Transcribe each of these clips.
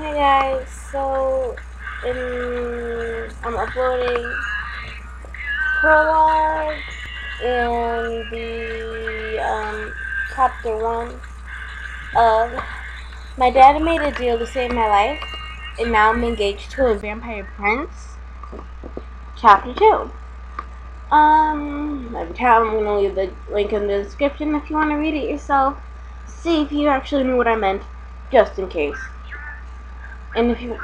Hey guys, I'm uploading prologue and the chapter 1 of My Dad Made a Deal to Save My Life and Now I'm Engaged to a Vampire Prince, chapter 2. Every time I'm gonna leave the link in the description if you want to read it yourself. See if you actually knew what I meant, just in case. And if you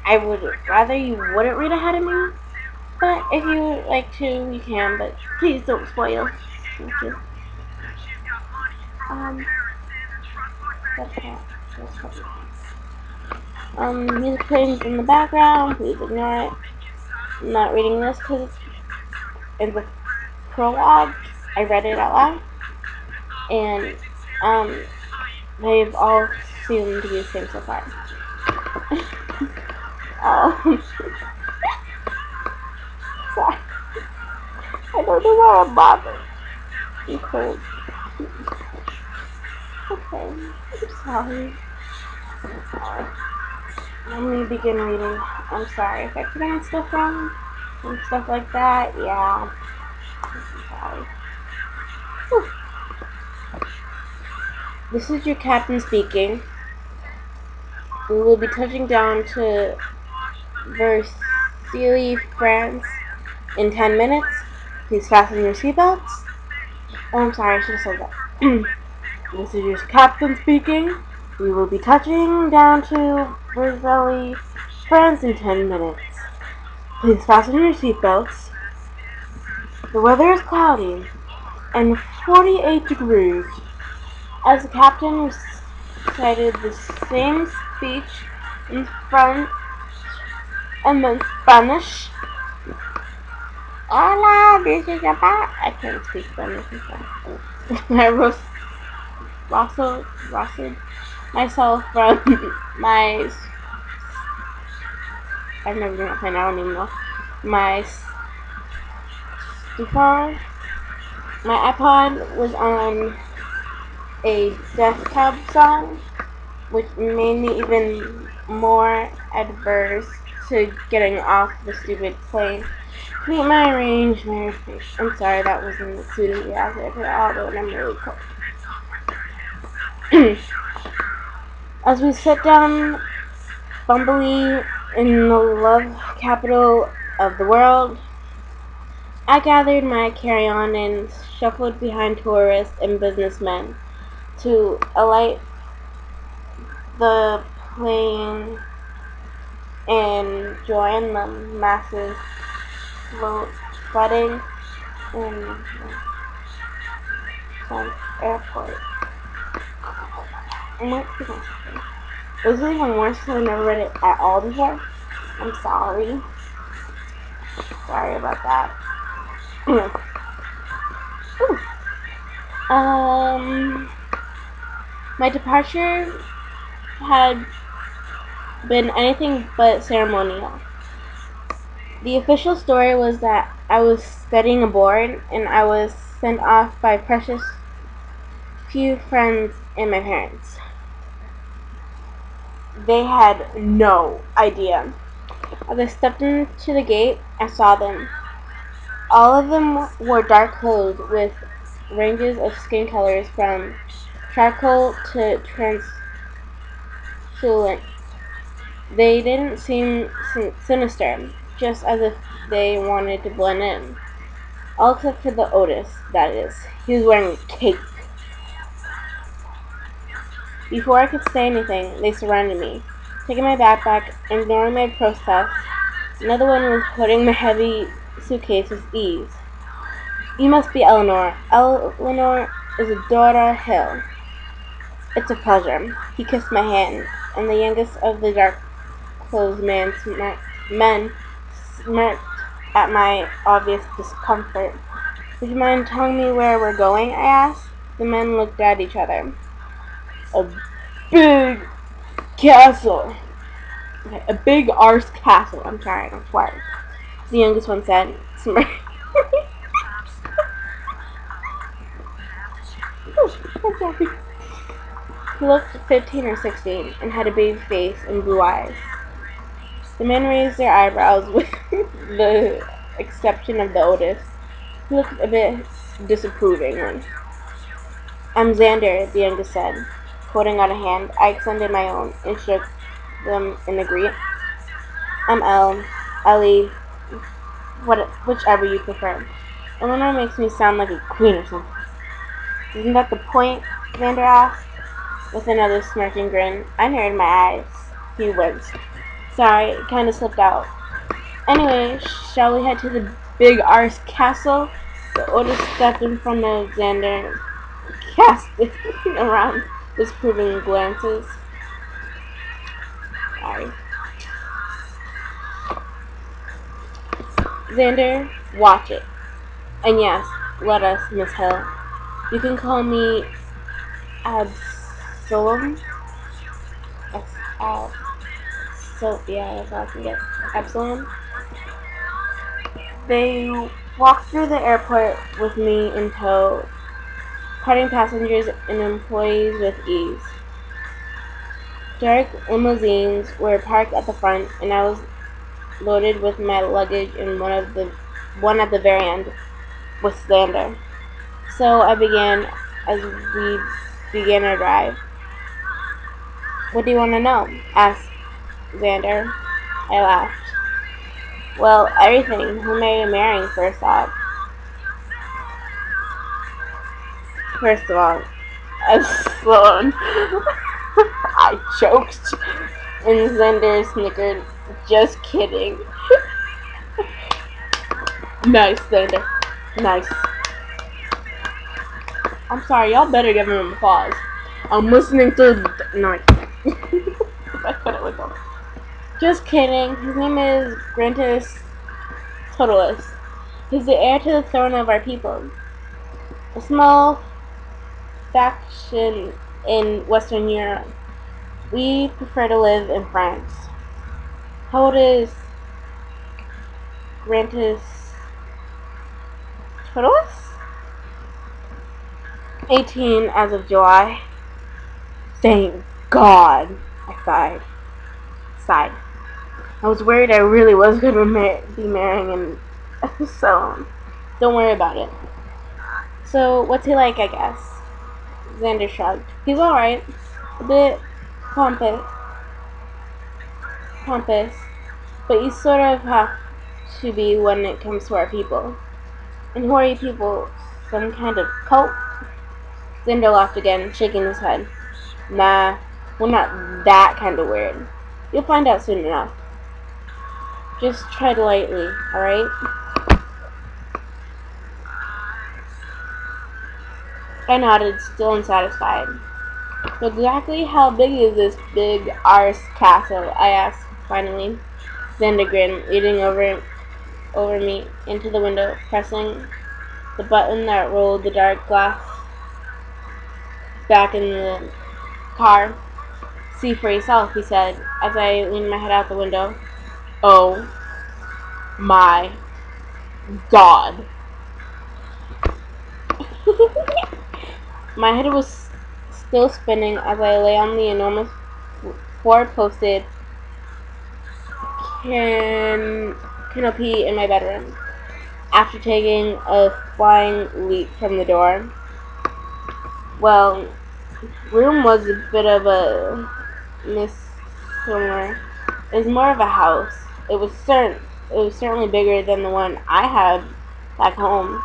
I would rather you wouldn't read ahead of me, but if you would like to, you can, but please don't spoil. Thank you. That's not, music playing in the background, please ignore it. I'm not reading this because it's in the prologue. I read it out loud, and, they've all seemed to be the same so far. Sorry. I don't know why I'm bothered. I'm cold. Okay, I'm sorry. Let me begin reading. I'm sorry if I pronounce stuff wrong and stuff like that. Yeah, I'm sorry. Whew. This is your captain speaking. We will be touching down to Versailles, France in 10 minutes. Please fasten your seatbelts. Oh, I'm sorry, I should have said that. This is your captain speaking. We will be touching down to Versailles, France in 10 minutes. Please fasten your seatbelts. The weather is cloudy and 48 degrees. As the captain recited the same speech in French and then Spanish. Hola, this is about. I can't speak Spanish. I roasted myself from my. I've never been playing. I don't even know my Stefan. My iPod was on a Death Cab song, which made me even more adverse to getting off the stupid plane. Meet my arranged marriage. I'm sorry, that wasn't suitably accurate at all, but I'm really cold. As we sit down, bumbly in the love capital of the world, I gathered my carry-on and shuffled behind tourists and businessmen to alight the plane and join the massive flooding in some airport. This is even worse because I've never read it at all before. I'm sorry. Sorry about that. My departure had been anything but ceremonial. The official story was that I was studying abroad and I was sent off by precious few friends and my parents. They had no idea. As I stepped into the gate, I saw them. All of them wore dark clothes with ranges of skin colors from charcoal to translucent. They didn't seem sinister, just as if they wanted to blend in. All except for the Otis, that is. He was wearing a cape. Before I could say anything, they surrounded me, taking my backpack, ignoring my protests. Another one was holding my heavy suitcase with ease. You must be Eleanor. Eleanor is a daughter Hill. It's a pleasure. He kissed my hand, and the youngest of the dark-clothed men smirked at my obvious discomfort. Would you mind telling me where we're going? I asked. The men looked at each other. A big castle. Okay, a big arse castle. I'm sorry, I'm swearing. The youngest one said, smirking. He looked 15 or 16 and had a baby face and blue eyes. The men raised their eyebrows with the exception of the oldest. He looked a bit disapprovingly. "I'm Xander," the youngest said. Holding out a hand, I extended my own and shook them in agreement. "I'm Ellie, whichever you prefer." Eleanor makes me sound like a queen or something. "Isn't that the point?" Xander asked, with another smirking grin. I narrowed my eyes. He winced. "Sorry, it kinda slipped out. Anyway, shall we head to the big Ars castle?" The oldest stepped in front of Xander, casting around disapproving glances. Sorry. "Xander, watch it. And yes, let us, Miss Hill. You can call me Absalom." Yeah, that's all I can get. Absalom. They walked through the airport with me in tow, parting passengers and employees with ease. Dark limousines were parked at the front, and I was loaded with my luggage in one at the very end with Xander. So I began as we began our drive. "What do you want to know?" asked Xander. I laughed. "Well, everything. Who are you marrying, first off?" "First of all, as Sloan." I choked, and Xander snickered. "Just kidding." "Nice, Xander. Nice." "I'm sorry, y'all better give him applause. I'm listening through the... No, I can't. I couldn't with him. "Just kidding. His name is Grantis Totalis. He's the heir to the throne of our people. A small faction in Western Europe. We prefer to live in France." "How old is Grantis Totalis?" 18 as of July. "Thank God," I sighed. I was worried I really was going to be marrying him, so don't worry about it. "So, what's he like, I guess?" Xander shrugged. "He's alright. A bit pompous, but you sort of have to be when it comes to our people." "And who are you people? Some kind of cult?" Xander laughed again, shaking his head. "Nah, we're not that kind of weird. You'll find out soon enough. Just tread lightly, alright?" I nodded, still unsatisfied. "So exactly how big is this big Ars castle?" I asked, finally. Xander grinned, leaning over me into the window, pressing the button that rolled the dark glass back in the car. "See for yourself," he said, as I leaned my head out the window. "Oh my God." My head was still spinning as I lay on the enormous four-posted canopy in my bedroom. After taking a flying leap from the door, well, room was a bit of a misnomer. It was more of a house. It was certainly bigger than the one I had back home.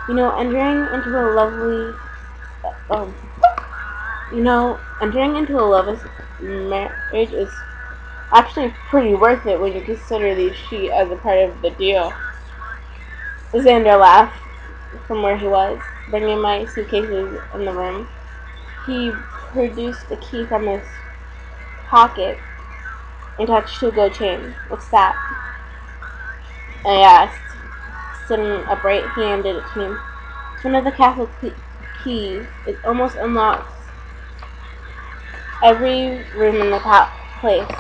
Entering into a um, loveless marriage is actually pretty worth it when you consider these sheep as a part of the deal. Xander laughed from where he was, bringing my suitcases in the room. He produced a key from his pocket and touched to a gold chain. "What's that?" I asked. Sitting upright, he handed it to me. "It's one of the castle keys. It almost unlocks every room in the place.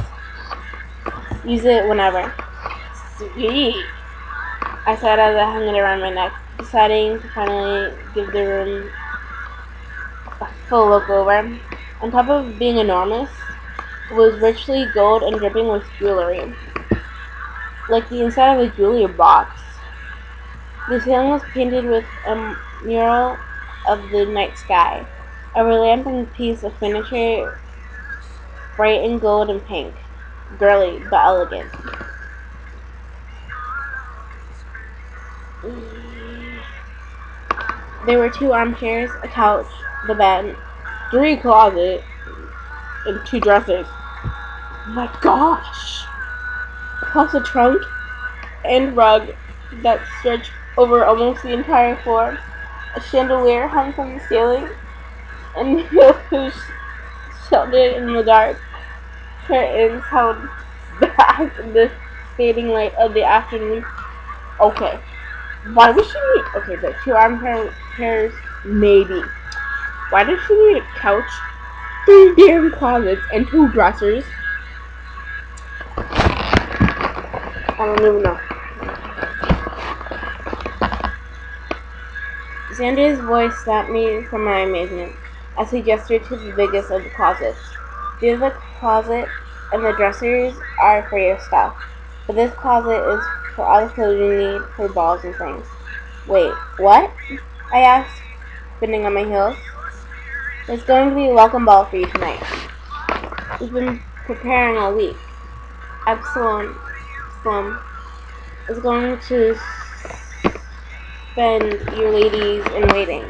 Use it whenever." "Sweet," I said as I hung it around my neck, deciding to finally give the room a full look over. On top of being enormous, it was richly gold and dripping with jewelry, like the inside of a jewelry box. The ceiling was painted with a mural of the night sky, a revamping piece of furniture bright in gold and pink, girly but elegant. There were 2 armchairs, a couch, the bed, 3 closets, and 2 dressers. My gosh! Plus a trunk and rug that stretched over almost the entire floor. A chandelier hung from the ceiling, and pillows sheltered in the dark. Curtains held back the fading light of the afternoon. Okay, why would she need? Okay, the 2 armchairs, maybe. Why does she need a couch, 3 damn closets, and 2 dressers? I don't even know. Xander's voice stopped me from my amazement as he gestured to the biggest of the closets. The other closet and the dressers are for your stuff, but this closet is for all the clothes you need for balls and things. Wait, what? I asked, spinning on my heels. There's going to be a welcome ball for you tonight. We've been preparing all week. Absalom is going to spend your ladies in waiting.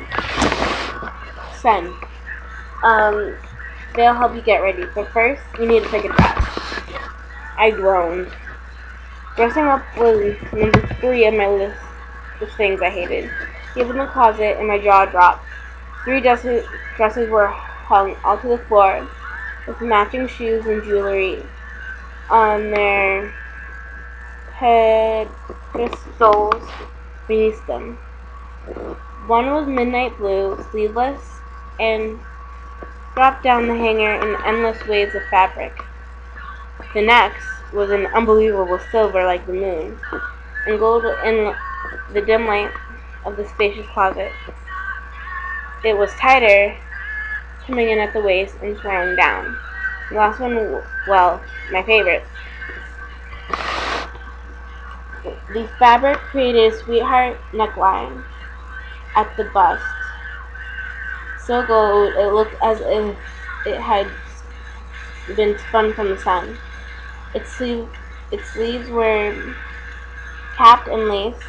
Send. They'll help you get ready, but first, you need to pick a dress. I groaned. Dressing up was number 3 on my list of things I hated. He opened the closet and my jaw dropped. 3 dresses were hung all to the floor with matching shoes and jewelry on their pedestals beneath them. One was midnight blue, sleeveless, and dropped down the hanger in endless waves of fabric. The next was an unbelievable silver like the moon, and gold in the dim light of the spacious closet. It was tighter, coming in at the waist and swirling down. The last one, well, my favorite. The fabric created a sweetheart neckline at the bust, so gold it looked as if it had been spun from the sun. Its sleeves were capped and laced,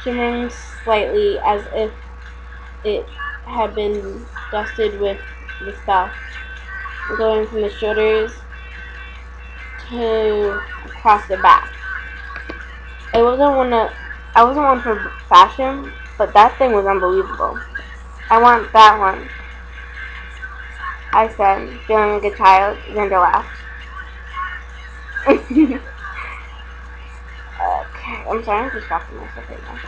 shimmering slightly as if it had been dusted with the stuff, going from the shoulders to across the back. I wasn't one for fashion, but that thing was unbelievable. I want that one, I said, feeling like a child. Xander laughed. Okay, I'm sorry, I'm distracting myself right now.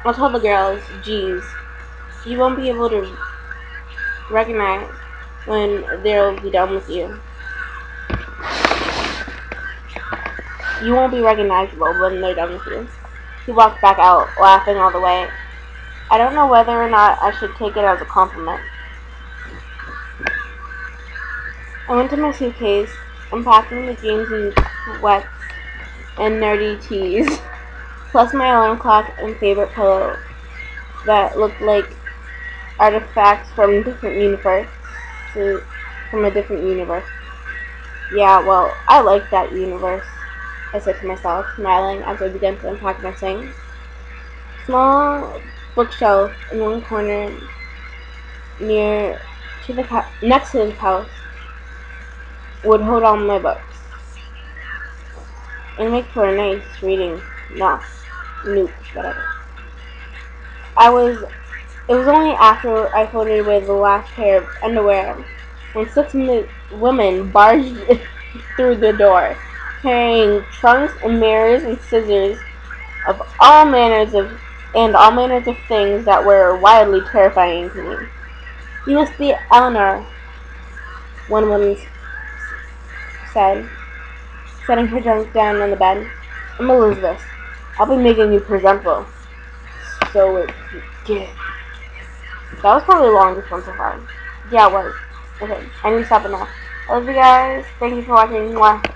I told the girls, geez, you won't be able to recognize when they'll be done with you. You won't be recognizable when they're done with you. He walked back out, laughing all the way. I don't know whether or not I should take it as a compliment. I went to my suitcase, unpacking the jeans and sweats and nerdy tees, plus my alarm clock and favorite pillow that looked like artifacts from a different universe. Yeah, well, I like that universe, I said to myself, smiling as I began to unpack my things. Small bookshelf in one corner next to the couch would hold all my books and make for a nice reading nook, whatever. It was only after I folded away the last pair of underwear when 6 women barged through the door, carrying trunks and mirrors and scissors of all manners of things that were wildly terrifying to me. You must be Eleanor, one woman said, setting her trunk down on the bed. I'm Elizabeth. I'll be making you presentable. So it begins. That was probably the longest one so far. Yeah, it was. Okay, I need to stop it now. I love you guys. Thank you for watching. Mwah.